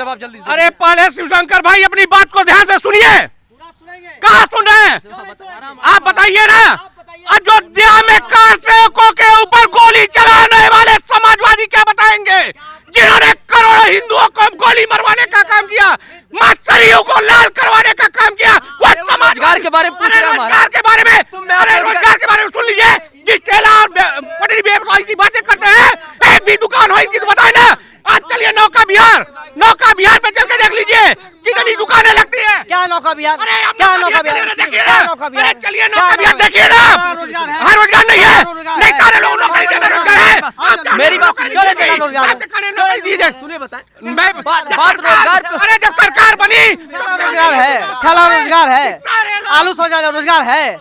जवाब जल्दी से। अरे पहले शिवशंकर भाई अपनी बात को ध्यान से सुनिए। कहाँ सुन रहे हैं आप बताइए ना। अयोध्या में कार सेवकों के ऊपर गोली चलाने वाले समाजवादी क्या बताएंगे, जिन्होंने करोड़ों हिंदुओं को गोली मरवाने का काम किया, मास्टरियों को लाल करवाने का काम किया, वो रोजगार के बारे में पूछ रहे हैं। रोजगार के बारे में, रोजगार के बारे में सुन लीजिए। जिस ठेला और पटरी व्यवसायी की बातें करते हैं, एक भी दुकान हो इनकी तो बताए ना। आज चलिए नौका बिहार पे चल के देख लीजिए कितनी दुकानें लगती है। क्या नौका बिहार, क्या नौका बिहार, चलिए नौका बिहार देखिए ना। हर रोजगार नहीं है, नहीं सारे लोग नौकरी देना रोजगार है। मेरी बात सुनिए, बताएं मैं बात रोजगार। अरे जब सरकार बनी रोजगार है, ठेला रोजगार है, आलू सौजा रोजगार है,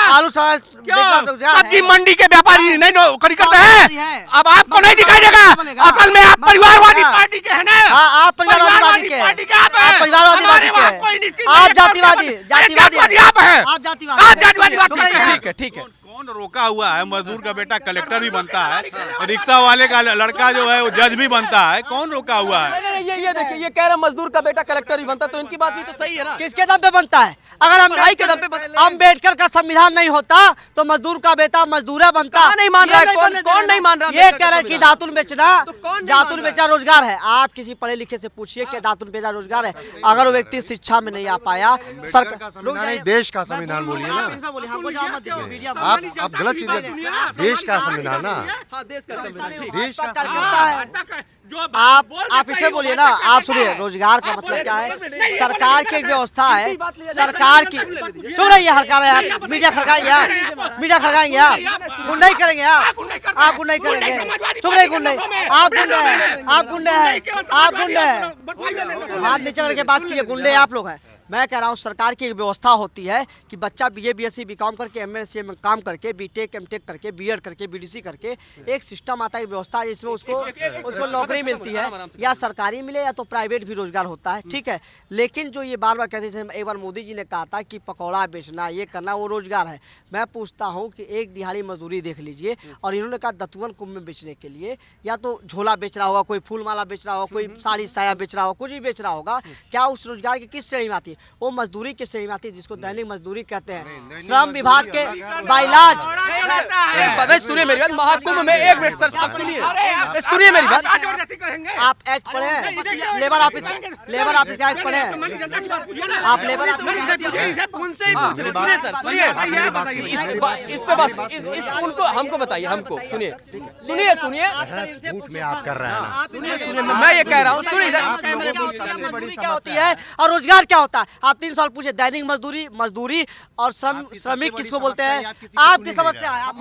आलू सब्जी मंडी के व्यापारी नहीं नौकरी करते हैं। अब आपको नहीं दिखाई देगा, असल में आप परिवारवादी पार्टी के हैं ना। आप परिवारवादी के, आप परिवारवादी पार्टी के, आप जातिवादी आप हैं, आप जातिवादी। ठीक है। कौन रोका हुआ है? मजदूर का बेटा कलेक्टर भी बनता है, रिक्शा वाले का लड़का जो है वो जज भी बनता है। कौन रोका हुआ है? ये देखिए, ये कह रहा मजदूर का बेटा कलेक्टर भी बनता, तो इनकी बात भी तो सही है ना। किसके दम पे बनता है? अगर हम पढ़ाई के दम पे अम्बेडकर का संविधान नहीं होता तो मजदूर का बेटा मजदूर बनता। नहीं मान रहा है, कौन नहीं मान रहा? ये कह रहा है कि दातुन बेचना रोजगार है। आप किसी पढ़े लिखे से पूछिए कि दातुन बेचना रोजगार है। अगर वो व्यक्ति शिक्षा में नहीं आ पाया, सरकार देश का संविधान बोलिए ना। आप गलत चीज, देश का संविधान ना, देश का है। आप इसे बोलिए ना। आप सुनिए, रोजगार का मतलब क्या है? सरकार की एक व्यवस्था है, सरकार की। चुप रहिए, हल्का रहे आप। मीडिया खड़काएंगे आप, मीडिया खड़काएंगे आप, गुंडाई करेंगे आप गुंडाई करेंगे। चुप रहिए, गुंडाई। आप गुंडे हैं, आप गुंडे हैं, आप गुंडे हैं। हाथ नीचे करके बात कीजिए, गुंडे आप लोग हैं। मैं कह रहा हूँ सरकार की एक व्यवस्था होती है कि बच्चा BA BSc BCom करके MA में काम करके BTech MTech करके BEd करके BDC करके एक सिस्टम आता है, व्यवस्था है जिसमें उसको नौकरी मिलती है, या सरकारी मिले या तो प्राइवेट भी रोजगार होता है। ठीक है, लेकिन जो ये बार बार कहते थे, एक बार मोदी जी ने कहा था कि पकौड़ा बेचना, ये करना, वो रोजगार है। मैं पूछता हूँ कि एक दिहाड़ी मजदूरी देख लीजिए, और इन्होंने कहा दतुअन कुंभ में बेचने के लिए, या तो झोला बेच रहा होगा, कोई फूल माला बेच रहा होगा, कोई साड़ी साया बेच रहा होगा, कुछ भी बेच रहा होगा। क्या उस रोजगार की किस श्रेणी में आती है? वो मजदूरी की श्रेणी में आती है, जिसको दैनिक मजदूरी कहते हैं। श्रम विभाग के बाइलाज। सुनिए मेरी बात, महाकुंभ में एक मिनट सर, सुनिए मेरी बात। आप एक्ट पढ़े हैं? लेबर ऑफिस का एक्ट पढ़े हैं? आप लेबर उनसे इस पे बस उनको हमको बताइए, हमको सुनिए। झूठ में आप कर रहे हैं ना। सुनिए, मैं ये कह रहा हूँ, सुनिए क्या होती है और रोजगार क्या होता है। आप 3 साल पूछे, दैनिक मजदूरी और श्रमिक किसको बोलते हैं? आपकी समस्या है।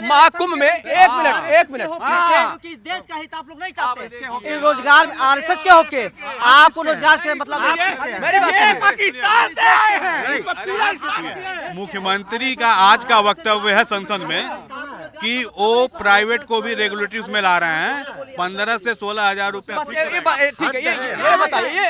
महाकुंभ में एक मिनट देश का हित आप लोग नहीं चाहते। रोजगार RSS के होके आपको रोजगार के मतलब मुख्यमंत्री का आज का वक्तव्य है संसद में कि वो प्राइवेट को भी रेगुलेटरी उसमें ला रहे हैं। 15 से 16 हजार रुपया। ठीक है, ये बताइए।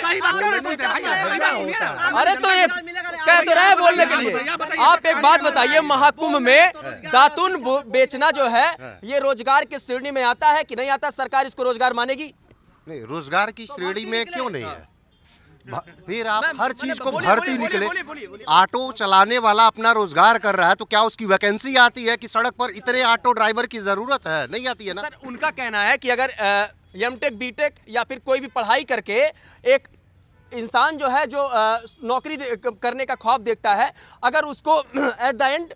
अरे तो ये कह तो रहे हैं बोलने के लिए। आप एक बात बताइए, महाकुंभ में दातुन बेचना जो है, ये रोजगार की श्रेणी में आता है कि नहीं आता? सरकार इसको रोजगार मानेगी? नहीं, रोजगार की श्रेणी में क्यों नहीं है? फिर आप हर चीज को भर्ती निकले। ऑटो चलाने वाला अपना रोजगार कर रहा है, तो क्या उसकी वैकेंसी आती है कि सड़क पर इतने ऑटो ड्राइवर की जरूरत है? नहीं आती है ना। सर, उनका कहना है कि अगर MTech BTech या फिर कोई भी पढ़ाई करके एक इंसान जो है, जो नौकरी करने का ख्वाब देखता है, अगर उसको एट द एंड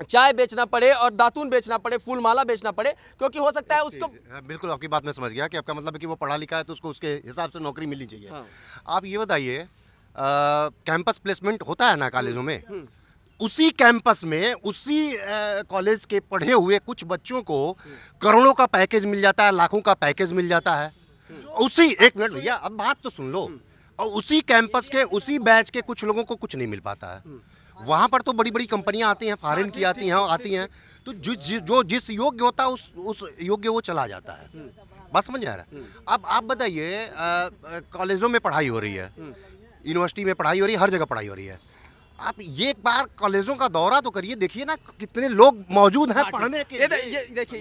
चाय बेचना पड़े और दातून बेचना पड़े, फूल माला बेचना पड़े, क्योंकि हो सकता है उसको। बिल्कुल आपकी बात मैं समझ गया कि आपका मतलब है कि वो पढ़ा लिखा है तो उसको उसके हिसाब से नौकरी मिलनी चाहिए। हाँ। आप ये बताइए, कैंपस प्लेसमेंट होता है ना कॉलेजों में, उसी कैंपस में उसी कॉलेज के पढ़े हुए कुछ बच्चों को करोड़ों का पैकेज मिल जाता है, लाखों का पैकेज मिल जाता है। उसी, एक मिनट भैया, अब बात तो सुन लो। और उसी कैंपस के उसी बैच के कुछ लोगों को कुछ नहीं मिल पाता है। वहाँ पर तो बड़ी बड़ी कंपनियां आती हैं, फॉरेन की आती हैं, तो जो जिस योग्य होता है उस योग्य वो चला जाता है। बात समझ आ रहा है? अब आप बताइए, कॉलेजों में पढ़ाई हो रही है, यूनिवर्सिटी में पढ़ाई हो रही है, हर जगह पढ़ाई हो रही है। आप ये एक बार कॉलेजों का दौरा तो करिए, देखिए ना कितने लोग मौजूद हैं पढ़ने के। देखिए